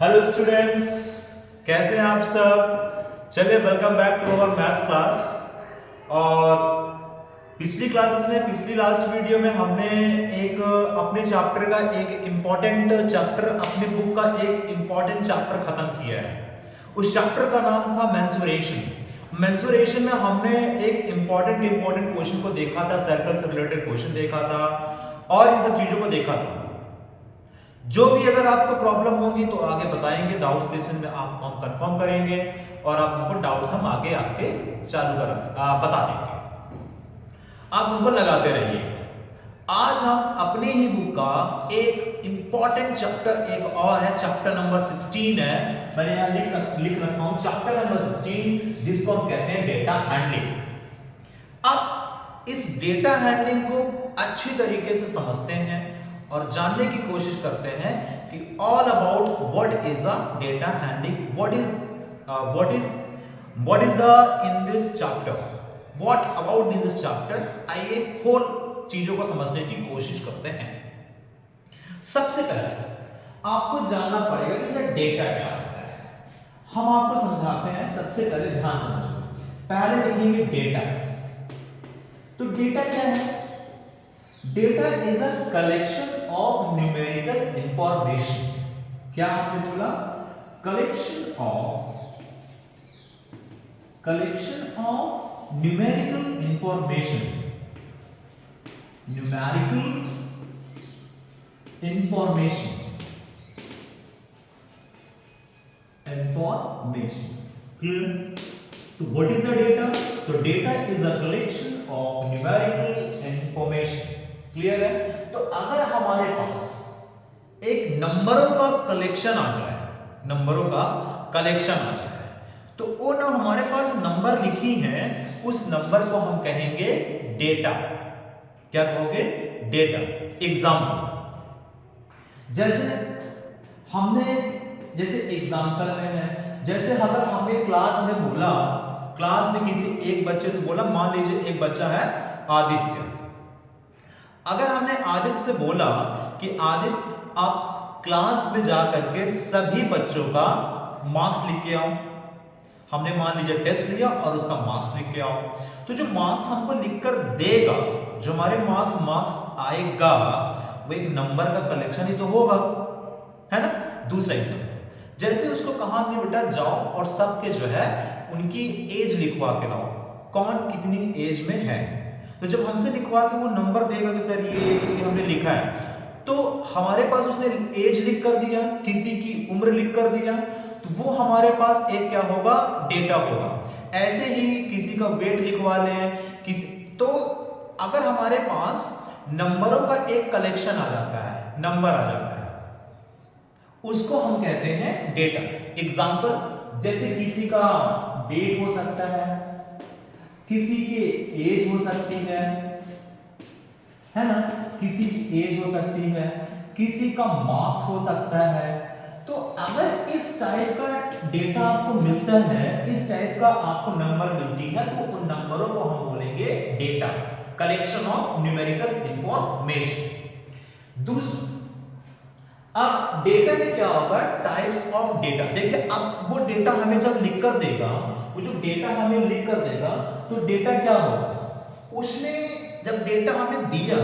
Hello students, कैसे हैं आप सब। चलिए welcome back to our maths class. और पिछली क्लासेस में पिछली लास्ट वीडियो में हमने एक अपने चैप्टर का एक इम्पॉर्टेंट चैप्टर अपने बुक का एक इम्पॉर्टेंट चैप्टर खत्म किया है। उस चैप्टर का नाम था मेंसुरेशन। मेंसुरेशन में हमने एक इम्पॉर्टेंट क्वेश्चन को देखा था, सर्कल से रिलेटेड क्वेश्चन देखा था और इन सब चीजों को देखा था। जो भी अगर आपको प्रॉब्लम होगी तो आगे बताएंगे, डाउट सेशन में आपको हम कंफर्म करेंगे और आपको डाउट्स हम आगे आपके चालू बता देंगे। आप उनको लगाते रहिए। आज हम अपने ही बुक का एक इंपॉर्टेंट चैप्टर एक और है, चैप्टर नंबर 16 है। मैंने यहाँ लिख रखा हूं चैप्टर नंबर 16, जिसको हम कहते हैं डेटा हैंडलिंग। अब इस डेटा हैंडलिंग को अच्छी तरीके से समझते हैं और जानने की कोशिश करते हैं कि all about what is a data handling, what is the in this chapter, what about in this chapter. आइए होल चीजों को समझने की कोशिश करते हैं। सबसे पहले आपको जानना पड़ेगा कि सर डेटा क्या होता है। हम आपको समझाते हैं। सबसे पहले ध्यान समझिए, पहले लिखेंगे डेटा। तो डेटा क्या है? Data is a collection of numerical information. क्या आपने बोला? Collection of numerical information. Numerical information clear? तो व्हाट इज द डेटा? तो data is a collection of numerical information. Clear है? तो अगर हमारे पास एक नंबरों का कलेक्शन आ जाए, तो वो ना हमारे पास नंबर लिखी है, उस नंबर को हम कहेंगे डेटा। क्या कहोगे? डेटा। एग्जाम्पल, जैसे एग्जाम्पल में है, जैसे अगर हमें क्लास में बोला, क्लास में किसी एक बच्चे से बोला, मान लीजिए एक बच्चा है आदित्य। अगर हमने आदित्य से बोला कि आदित्य आप क्लास में जाकर के सभी बच्चों का मार्क्स लिख के आओ, हमने मान लीजिए टेस्ट लिया और उसका मार्क्स लिख के आओ, तो जो मार्क्स हमको लिखकर देगा, जो हमारे मार्क्स आएगा, वो एक नंबर का कलेक्शन ही तो होगा, है ना। दूसरा एग्जाम्पल, जैसे उसको कहा हमने बेटा जाओ और सबके जो है उनकी एज लिखवा के लाओ, कौन कितनी एज में है। तो जब हमसे लिखवा के वो नंबर देगा कि सर ये हमने लिखा है, तो हमारे पास उसने एज लिख कर दिया, किसी की उम्र लिख कर दिया, तो वो हमारे पास एक क्या होगा? डेटा होगा। ऐसे ही किसी का वेट लिखवा लें, तो अगर हमारे पास नंबरों का एक कलेक्शन आ जाता है, नंबर आ जाता है, उसको हम कहते हैं डेटा। एग्जाम्पल, जैसे किसी का वेट हो सकता है, किसी की एज हो सकती है ना, किसी की एज हो सकती है, किसी का मार्क्स हो सकता है। तो अगर इस टाइप का डेटा आपको मिलता है, इस टाइप का आपको नंबर मिलती है, तो उन नंबरों को हम बोलेंगे data, collection of numerical information. दूसरा, अब डेटा में क्या होगा? Types of data. देखिए, अब वो डेटा हमें जब लिख कर देगा, वो जो डेटा हमें लिख कर देगा, तो डेटा क्या होगा? उसने जब डेटा हमें दिया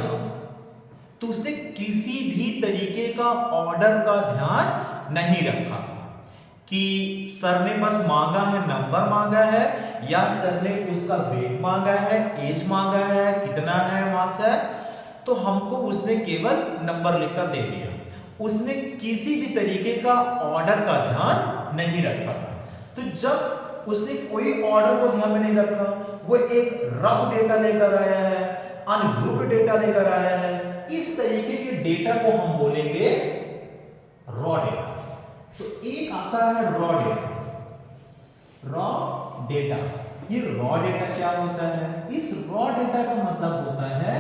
तो उसने किसी भी तरीके का ऑर्डर का ध्यान नहीं रखा था कि सर ने बस मांगा है, नंबर मांगा है, या सर ने उसका वेट मांगा है, एज मांगा है, कितना है, मार्क्स है। तो हमको उसने केवल नंबर लिखकर दे दिया, उसने किसी भी तरीके का ऑर्डर का ध्यान नहीं रखा। तो जब उसने कोई ऑर्डर को ध्यान में नहीं रखा, वो एक रफ डेटा लेकर आया है, अनग्रुप्ड डेटा लेकर आया है, इस तरीके के डेटा को हम बोलेंगे रॉ डेटा। तो एक आता है रॉ डेटा। ये रॉ डेटा क्या होता है? इस रॉ डेटा का मतलब होता है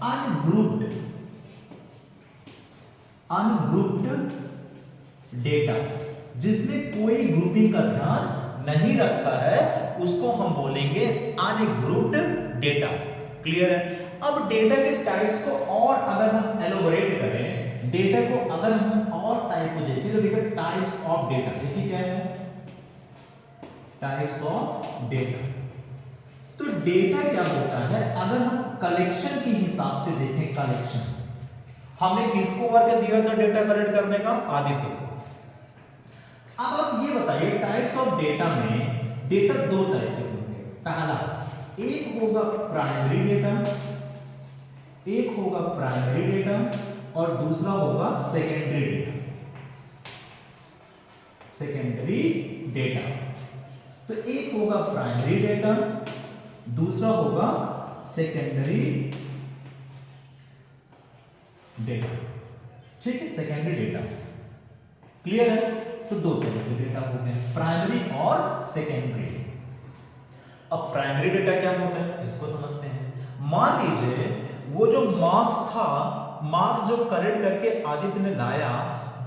अनग्रुप्ड डेटा, जिसने कोई ग्रुपिंग का ध्यान नहीं रखा है, उसको हम बोलेंगे अनग्रुप्ड डेटा। क्लियर है? अब डेटा के टाइप्स को और अगर हम एलोबोरेट करें, डेटा को अगर हम और टाइप टाइप को देखिए तो देखिए टाइप्स ऑफ डेटा, देखिए क्या है, टाइप्स ऑफ डेटा। तो डेटा क्या होता है, अगर हम कलेक्शन के हिसाब से देखें, कलेक्शन हमने किसको वर्क दिया था डेटा कलेक्ट करने का, आदित्य को। अब आप ये बताइए टाइप्स ऑफ डेटा में डेटा दो टाइप के होंगे, पहला एक होगा प्राइमरी डेटा, एक होगा प्राइमरी डेटा और दूसरा होगा सेकेंडरी डेटा, सेकेंडरी डेटा। तो एक होगा प्राइमरी डेटा, दूसरा होगा सेकेंडरी डेटा, ठीक है, सेकेंडरी डेटा, क्लियर है। तो दो तरह के डेटा होते हैं, प्राइमरी और सेकेंडरी। अब प्राइमरी डेटा क्या होता है इसको समझते हैं। मान लीजिए वो जो मार्क्स था, मार्क्स जो कलेक्ट करके आदित्य ने लाया,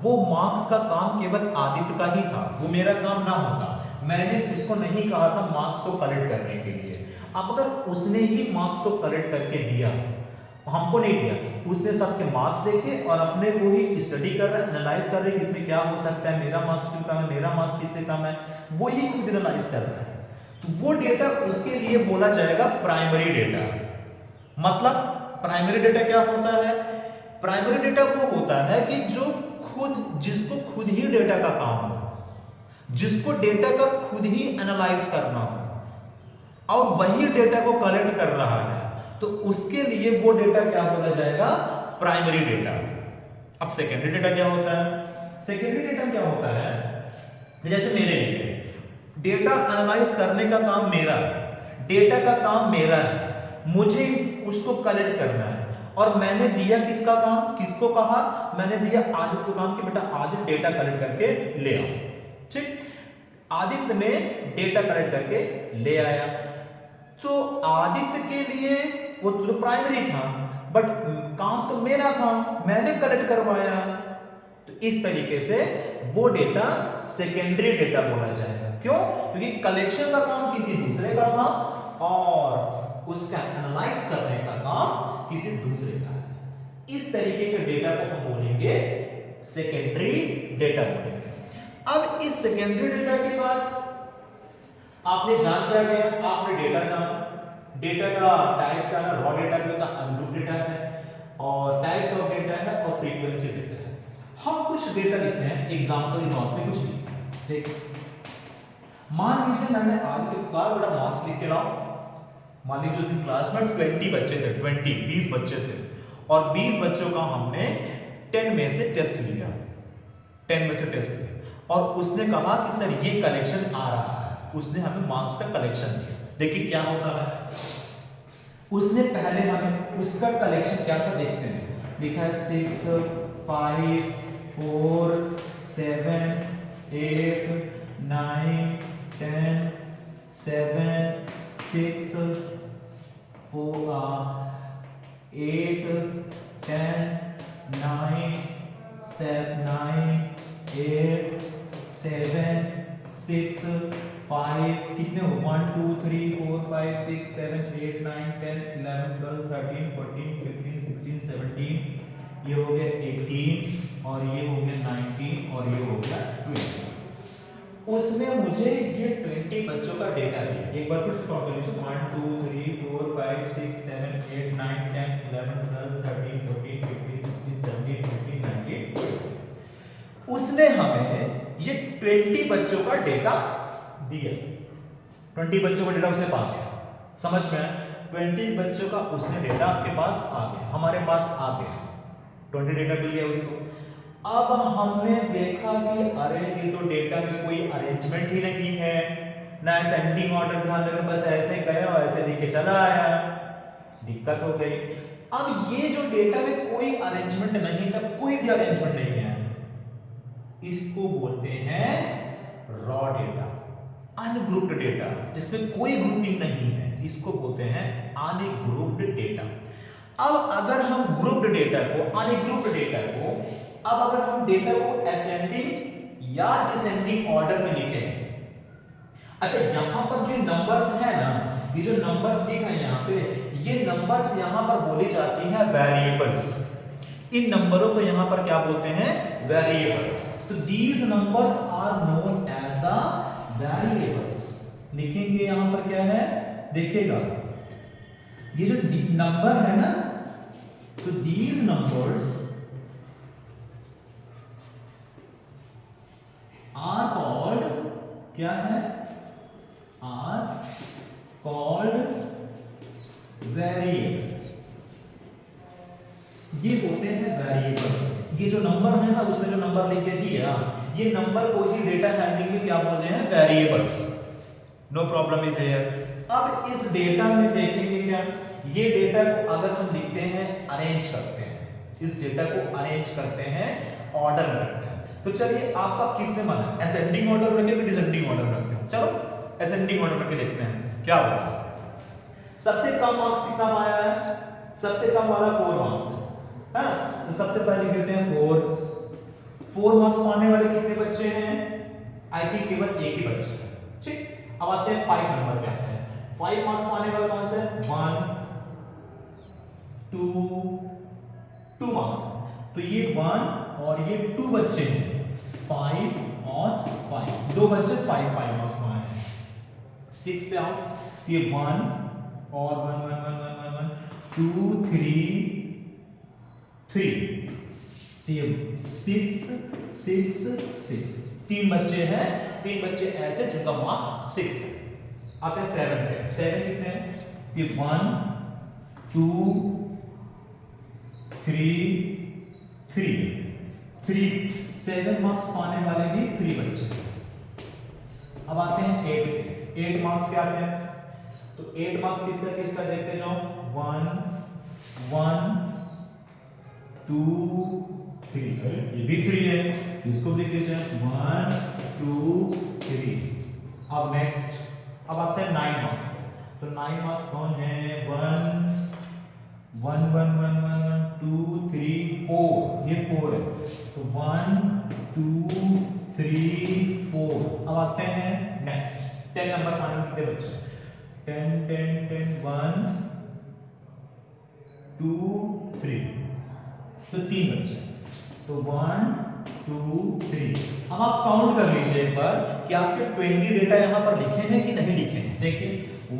वो मार्क्स का काम केवल आदित्य का ही था, वो मेरा काम ना होता, मैंने उसको नहीं कहा था मार्क्स को कलेक्ट करने के लिए। अब अगर उसने ही मार्क्स को कलेक्ट करके दिया, हमको नहीं दिया, उसने सबके मार्क्स देखे और अपने को ही स्टडी कर रहा है, एनालाइज कर रहा है कि इसमें क्या हो सकता है, मेरा मार्क्स क्यों कम है, मेरा मार्क्स किससे कम है, वो ही खुद एनालाइज कर रहा है। तो वो डेटा उसके लिए बोला जाएगा प्राइमरी डेटा। मतलब प्राइमरी डेटा क्या होता है, प्राइमरी डेटा वो होता है कि जो खुद, जिसको खुद ही डेटा का काम हो, जिसको डेटा का खुद ही एनालाइज करना हो और वही डेटा को कलेक्ट कर रहा है, तो उसके लिए वो डेटा क्या बोला जाएगा, प्राइमरी डेटा। अब सेकेंडरी डेटा क्या होता है, सेकेंडरी डेटा क्या होता है, जैसे मेरे लिए डेटा एनालाइज करने का काम मेरा है, डेटा का काम मेरा है, मुझे उसको कलेक्ट करना है और मैंने दिया किसका काम, किसको कहा, मैंने दिया आदित्य को काम कि बेटा आदित्य डेटा कलेक्ट करके ले आओ, ठीक। आदित्य ने डेटा कलेक्ट करके ले आया, तो आदित्य के लिए वो तो प्राइमरी था, बट काम तो मेरा था, मैंने कलेक्ट करवाया, तो इस तरीके से वो डेटा सेकेंडरी डेटा बोला जाएगा। क्यों, क्योंकि कलेक्शन का काम किसी दूसरे का था और उसका एनालाइज करने का काम किसी दूसरे का है। इस तरीके के डेटा को हम बोलेंगे सेकेंडरी डेटा बोलेंगे। अब इस सेकेंडरी डेटा के बाद आपने जान क्या गया, आपने डेटा जाना, डेटा का टाइप्स है, रॉ डेटा भी होता है, अनग्रुप डेटा है, और टाइप्स ऑफ डेटा है और फ्रीक्वेंसी डेटा है। हम कुछ डेटा लिखते हैं एग्जांपल के तौर पे, कुछ भी देख, मान लीजिए मैंने आदित्य को कहा बेटा मार्क्स लिख के लाओ, मान लीजिए उस दिन क्लास में 20 बच्चे थे, 20 बच्चे थे और 20 बच्चों का हमने 10 में से टेस्ट लिया, 10 में से टेस्ट लिया और उसने कहा कि सर ये कलेक्शन आ रहा है, उसने हमें मार्क्स का कलेक्शन दिया। देखिए क्या होता है, उसने पहले हमें उसका कलेक्शन क्या था देखते हैं, लिखा है 6 5 4 7 8 9 10 7 6 4 8 10 9 8 7 6 5 कितने हो, 1 2 3 4 5 6 7 8 9 10 11 12 13 14 15 16 17, ये हो गया 18 और ये हो गया 19 और ये हो गया 20। उसने मुझे ये 20 बच्चों का डेटा दिया। एक बार फिर से काउंट कर लीजिए, 1 2 3 4 5 6 7 8 9 10 11 12 13 14 15 16 17 18 19। उसने हमें ये 20 बच्चों का डेटा दिया, 20 बच्चों का डेटा उसने पा गया, समझ में आया, 20 बच्चों का उसने डेटा आपके पास आ गया, हमारे पास आ गया, 20 डेटा मिल गया उसको। अब हमने देखा कि अरे ये तो डेटा में कोई अरेंजमेंट ही नहीं है, ना असेंडिंग ऑर्डर, ध्यान रखना, बस ऐसे गया ऐसे लेके चला आया, दिक्कत हो गई। अब ये जो डेटा में कोई अरेंजमेंट नहीं था, कोई भी अरेंजमेंट नहीं है, इसको बोलते हैं रॉ डेटा, अनग्रुप्ड डेटा, जिसमें कोई ग्रुपिंग नहीं है, इसको बोलते हैं अनग्रुप्ड डेटा। अब अगर हम ग्रुप्ड डेटा को, अनग्रुप्ड डेटा को, अब अगर हम डेटा को असेंडिंग या डिसेंडिंग ऑर्डर में लिखें, अच्छा यहां पर जो नंबर्स है ना, ये जो नंबर्स दिख रहे हैं यहां पे, ये नंबर्स यहां पर बोली जाती हैं वेरिएबल्स। इन नंबरों को यहां पर क्या बोलते हैं? वेरिएबल्स। तो these numbers are known as the variables. लिखेंगे यहां पर क्या है, देखिएगा ये जो नंबर है ना, तो दीज नंबर्स आर कॉल्ड, क्या है? Are called variable. ये होते हैं वेरिएबल्स। ये जो नंबर है ना, उसने जो नंबर लिख के दिया, ये नंबर को ही डेटा हैंडलिंग में क्या बोलते हैं? Variables. No problem is here. अब इस डेटा में देखेंगे क्या, ये डेटा को अगर हम लिखते हैं, अरेंज करते हैं, इस डेटा को अरेंज करते हैं, ऑर्डर में रखते हैं, तो चलिए आपका किस में मन है, असेंडिंग ऑर्डर में रखें कि डिसेंडिंग ऑर्डर में रखते हैं? चलो असेंडिंग ऑर्डर में देखते हैं क्या होगा। सबसे कम मार्क्स कितना पाया है? सबसे कम वाला 4 मार्क्स है ना, तो सबसे पहले कहते हैं 4 मार्क्स पाने वाले कितने बच्चे हैं? आई थिंक केवल एक ही बच्चे हैं। ठीक, अब आते हैं 5 नंबर पे आते हैं। 5 मार्क्स पाने वाले कौन से? 1 2 मार्क्स, तो ये 1 और ये 2 बच्चे हैं, 5 और 5, 2 बच्चे 5 मार्क्स पाए हैं। 6 पे आओ, ये 1 और 1 1 1 1 1 2 3 3, ये 6 6 6, 3 बच्चे हैं, 3 बच्चे ऐसे जिनका मार्क्स 6 है। आते हैं 7 पे। 7 कितने हैं? ये 1 2 3 3 7 मार्क्स पाने वाले भी 3 बच्चे। अब आते हैं 8 पे। 8 मार्क्स क्या आते हैं? तो 8 मार्क्स किसका देखते जाओ, 1 1 2 3, ये भी 3 है, इसको भी लिख दीजिए 1 2 3। अब नेक्स्ट, अब आते हैं 9 मार्क्स। तो 9 मार्क्स कौन है? 1 1 1 1 1 2 3 4, ये 4 है, तो 1 2 3 4। अब आते हैं नेक्स्ट 10 नंबर पाने में कितने बच्चे? 10 10 10 1 2 3, तो 3 बच्चे, तो 1 2 3। अब आप काउंट कर लीजिए एक बार कि आपके 20 डेटा यहां पर लिखे हैं कि नहीं लिखे हैं। देखिए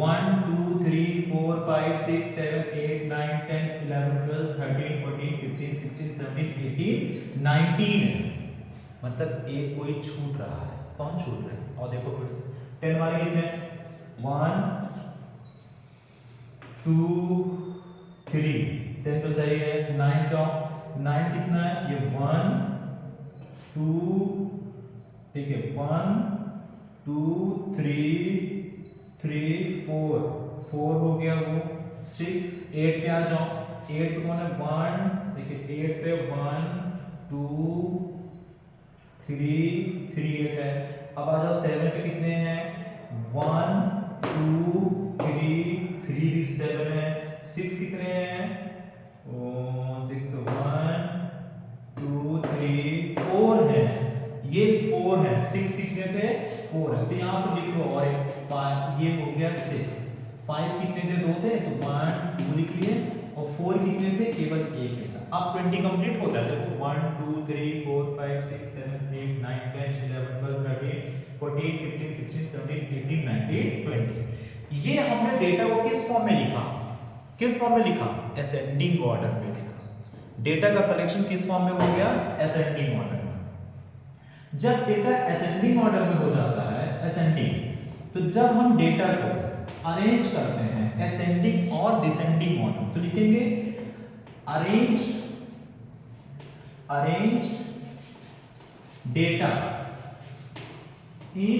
1 2 3 4 5 6 7 8 9 10 11 12 13 14 15 16 17 18 19 है, मतलब एक कोई छूट रहा है। कौन छूट रहा है? और देखो फिर से 10 वाले कितने हैं? 1 2 3, 10 तो सही है। 9 का 9 कितना है? ये 1 2, ठीक है, 1 2 3 3 4 4 हो गया वो। ठीक, 8 पे आ जाओ। 8 पे कौन है? 1, देखिए 8 पे 1 2 3 3 8 है। अब आ जाओ 7 पे कितने हैं? 1 2 3 3 भी 7 है। 6 कितने हैं? 6 1 2 3 4 है, ये 4 है। 6 कितने थे? 4 है, तो यहाँ पर लिख लो और 5, ये हो गया 6। 5 कितने थे? 2 थे, तो 1 2 लिख लिए, और 4 कितने थे? केवल 1 था। अब 20 कंप्लीट होता है। देखो 1 2 3 4 5 6 7 8 9 10 11 12 13 14 15 16 17 18 19 20। ये हमने डेटा को किस फॉर्म में लिखा? किस फॉर्म में लिखा? असेंडिंग ऑर्डर में लिखा। डेटा का कलेक्शन किस फॉर्म में हो गया? असेंडिंग ऑर्डर में। जब डेटा असेंडिंग ऑर्डर में हो जाता है, असेंडिंग, तो जब हम डेटा को अरेंज करते हैं असेंडिंग और डिसेंडिंग ऑर्डर, तो लिखेंगे अरेंज्ड डेटा इन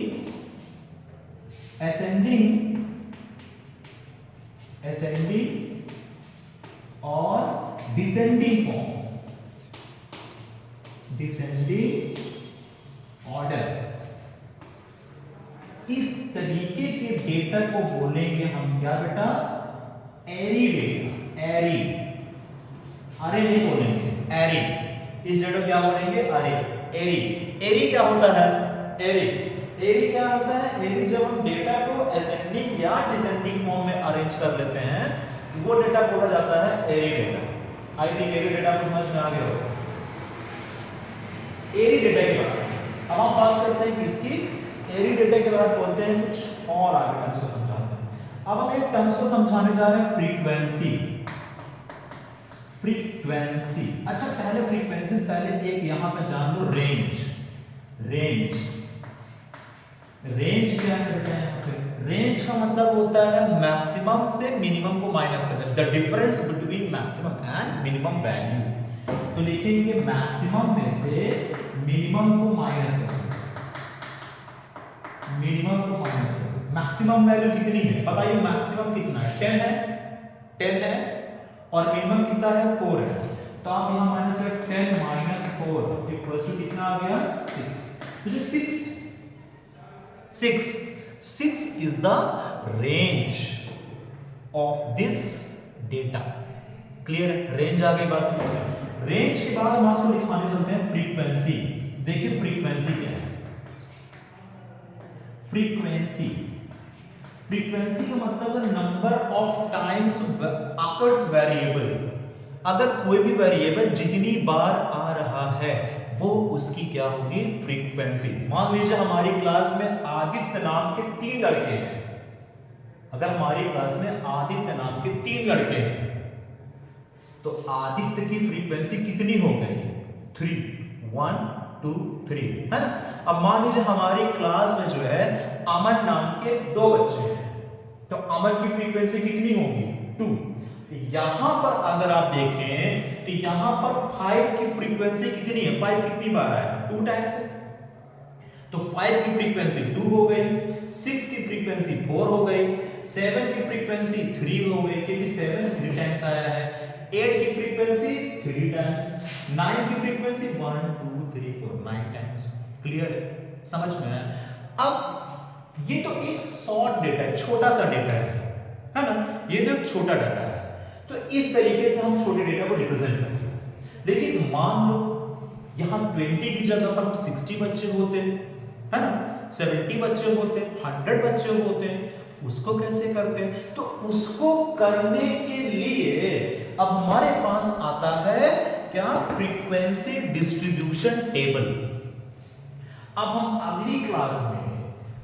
असेंडिंग और डिसेंडिंग फॉर्म, डिसेंडिंग ऑर्डर। इस तरीके के डेटा को बोलेंगे हम क्या बेटा? एरी डेटा। एरी, अरे नहीं बोलेंगे, एरी। इस डेटा क्या बोलेंगे? अरे, एरी। एरी क्या होता है? एरी क्या होता है? एरी जब हम डेटा को असेंडिंग या डिसेंडिंग फॉर्म में अरेंज कर लेते हैं, तो वो डेटा बोला जाता है एरी डेटा। आई थिंक एरी डेटा को समझ में आ गया होगा। एरी डेटा के बाद अब हम बात करते हैं किसकी, एरी डेटा के बाद बोलते हैं कुछ और आगे टर्म्स को समझाते हैं। अब हम एक टर्म्स को समझाने जा रहे हैं, फ्रीक्वेंसी। फ्रीक्वेंसी, अच्छा पहले फ्रीक्वेंसी पहले एक यहां पे जान लो, रेंज। रेंज, रेंज क्या है बेटा यहाँ पे? रेंज का मतलब होता है मैक्सिमम से मिनिमम को माइनस करना, the difference between maximum and minimum value. तो लिखेंगे मैक्सिमम में से मिनिमम को माइनस करें, मिनिमम को माइनस करें। मैक्सिमम वैल्यू कितनी है बताइए, मैक्सिमम कितना है? 10 है, 10 है, और मिनिमम कितना है? 4 है। तो आप यहां माइनस करें, 10 माइनस 4 इक्वल्स टू कितना आ गया? 6। तो जो 6 is the range of this data। Clear है? रेंज आ गई बात। रेंज के बाद हम आपको लिखवाने चलते हैं फ्रीक्वेंसी। देखिए फ्रीक्वेंसी क्या है? फ्रीक्वेंसी, फ्रीक्वेंसी का मतलब है number of times occurs variable. अगर कोई भी वेरिएबल जितनी बार आ रहा है वो उसकी क्या होगी? फ्रीक्वेंसी। मान लीजिए हमारी क्लास में आदित्य नाम के 3 लड़के हैं। अगर हमारी क्लास में आदित्य नाम के 3 लड़के हैं तो आदित्य की फ्रीक्वेंसी कितनी हो गई? 3, 1 2 3, है ना? अब मान लीजिए हमारी क्लास में जो है अमन नाम के 2 बच्चे हैं, तो अमन की फ्रीक्वेंसी कितनी होगी? 2। यहां पर अगर आप देखें तो यहां पर 5 की फ्रीक्वेंसी कितनी है? 5 कितनी बार आया? 2 टाइम्स है। तो 5 की फ्रीक्वेंसी 2 हो गई, 6 की फ्रीक्वेंसी 4 हो गई, 7 की फ्रीक्वेंसी 3 हो गई क्योंकि 7 3 टाइम्स आया है, 8 की फ्रीक्वेंसी 3 टाइम्स, 9 की फ्रीक्वेंसी 1 2 3 4 9 टाइम्स। क्लियर है? समझ में आया? अब ये तो एक शॉर्ट डेटा है, छोटा सा डेटा है ना? ये तो एक छोटा डेटा है। तो इस तरीके से हम छोटे डेटा को रिप्रेजेंट करते हैं। लेकिन मान लो यहां 20 की जगह पर 60 बच्चे होते हैं, है ना? 70 बच्चे होते, 100 बच्चे होते, उसको कैसे करते हैं? तो उसको करने के लिए अब हमारे पास आता है क्या? Frequency distribution table. अब हम अगली क्लास में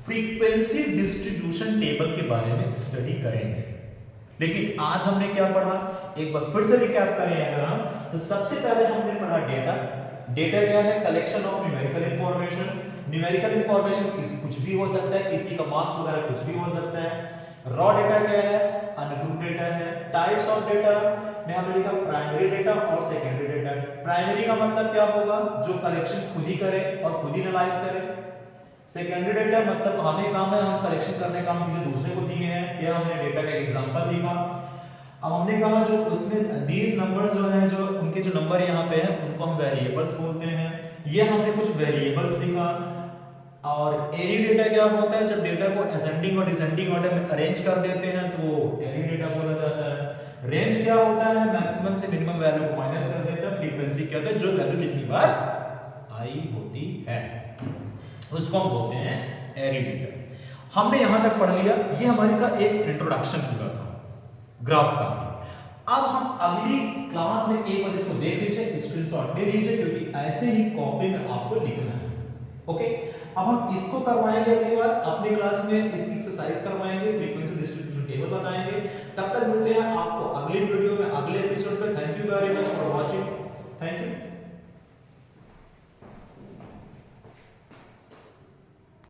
फ्रीक्वेंसी डिस्ट्रीब्यूशन टेबल के बारे में स्टडी करेंगे। लेकिन आज हमने क्या पढ़ा? एक बार फिर से रिकैप करें अगर हम, तो सबसे पहले हमने पढ़ा डेटा। डेटा क्या है? Collection of numerical information. Numerical information कुछ भी हो सकता है, किसी का मार्क्स वगैरह कुछ भी हो सकता है। रॉ डेटा क्या है? अनग्रुप डेटा है। टाइप्स ऑफ डेटा में हमने लिखा प्राइमरी डेटा और सेकेंडरी डेटा। प्राइमरी का मतलब क्या होगा? जो कलेक्शन खुद ही करे और खुद ही एनालाइज करे। सेकेंडरी डेटा मतलब हमें काम है, हम कलेक्शन करने का हम किसी दूसरे को दिए हैं, या हमने डेटा का एग्जांपल लिखा। अब हमने कहा जो उसमें दीज नंबर्स जो हैं, जो उनके जो नंबर यहाँ पे हैं उनको हम वेरिएबल्स बोलते हैं। ये हमने कुछ वेरिएबल्स लिखा। और एरी डेटा क्या होता है? जब डेटा को असेंडिंग और डिसेंडिंग ऑर्डर में अरेंज कर देते हैं तो एरी डेटा बोला जाता है। रेंज क्या होता है? मैक्सिमम से मिनिमम वैल्यू को माइनस कर देता है। फ्रीक्वेंसी क्या होता है? जो वैल्यू जितनी बार आई होती है उसको हम बोलते हैं एरी डेटा। हमने यहां तक पढ़ लिया, ये हमारे का एक इंट्रोडक्शन पूरा था ग्राफ का। अब हम अगली क्लास में एक बार इसको देख लीजिए, स्क्रीनशॉट ले लीजिए, क्योंकि ऐसे ही कॉपी में आपको लिखना है। ओके, अब हम इसको करवाएंगे अगली बार अपनी क्लास में, इसकी एक्सरसाइज करवाएंगे, फ्रीक्वेंसी डिस्ट्रीब्यूशन टेबल बताएंगे। तब तक मिलते हैं आपको अगली वीडियो में, अगले एपिसोड में। Thank you very much for watching. Thank you.